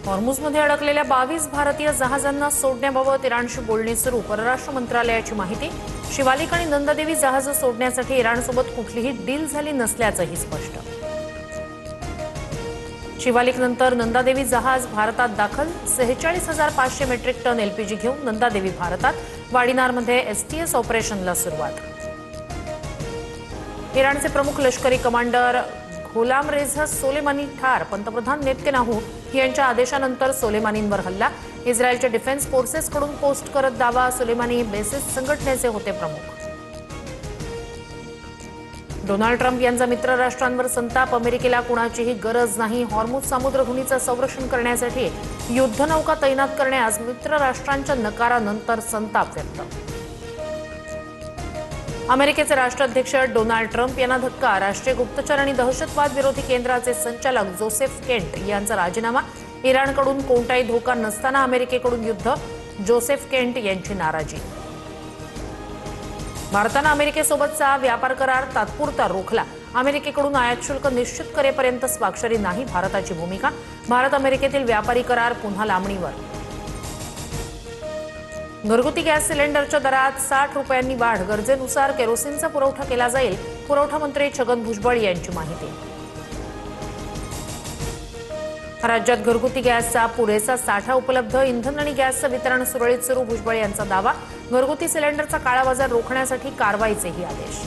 हॉर्मुझमध्ये अडकलेल्या 22 भारतीय जहाजांना सोडण्याबाबत इराणशी बोलणी सुरू, परराष्ट्र मंत्रालयाची माहिती। शिवालिक आणि नंदादेवी जहाज सोडण्यासाठी इराणसोबत कुठलीही डील झाली नसल्याचंही स्पष्ट। शिवालिक नंतर नंदादेवी जहाज भारतात दाखल, 46,500 मेट्रिक टन एलपीजी घेऊन नंदादेवी भारतात। वाडीनारमध्ये एसटीएस ऑपरेशनला सुरुवात। इराणचे प्रमुख लष्करी कमांडर घोलामरेझा सोलेमानी ठार, पंतप्रधान नेतन्याहू यांच्या आदेशानंतर सोलेमानींवर हल्ला। इस्रायलच्या डिफेन्स फोर्सेसकडून पोस्ट करत दावा, सोलेमानी बेसिस संघटनेचे होते प्रमुख। डोनाल्ड ट्रम्प यांचा मित्र राष्ट्रांवर संताप, अमेरिकेला कुणाचीही गरज नाही। हॉर्मुझ सामुद्रधुनीचं संरक्षण करण्यासाठी युद्धनौका तैनात करण्यास मित्र राष्ट्रांच्या नकारानंतर संताप व्यक्त। अमेरिकेचे राष्ट्राध्यक्ष डोनाल्ड ट्रम्प यांना धक्का, राष्ट्रीय गुप्तचर आणि दहशतवाद विरोधी केंद्राचे संचालक जोसेफ केंट यांचा राजीनामा। इराणकडून कोणताही धोका नसताना अमेरिकेकडून युद्ध, जोसेफ केंट यांची नाराजी। भारतानं अमेरिकेसोबतचा व्यापार करार तात्पुरता रोखला, अमेरिकेकडून आयात शुल्क निश्चित करेपर्यंत स्वाक्षरी नाही भारताची भूमिका। भारत अमेरिकेतील व्यापारी करार पुन्हा लांबणीवर। घरगुती गॅस सिलेंडरच्या दरात 60 रुपयांनी वाढ, गरजेनुसार केरोसिनचा पुरवठा केला जाईल, पुरवठा मंत्री छगन भुजबळ यांची माहिती। राज्यात घरगुती गॅसचा पुरेसा साठा उपलब्ध, इंधन आणि गॅसचं वितरण सुरळीत सुरू, भुजबळ यांचा दावा। घरगुती सिलेंडरचा काळाबाजार रोखण्यासाठी कारवाईचेही आदेश।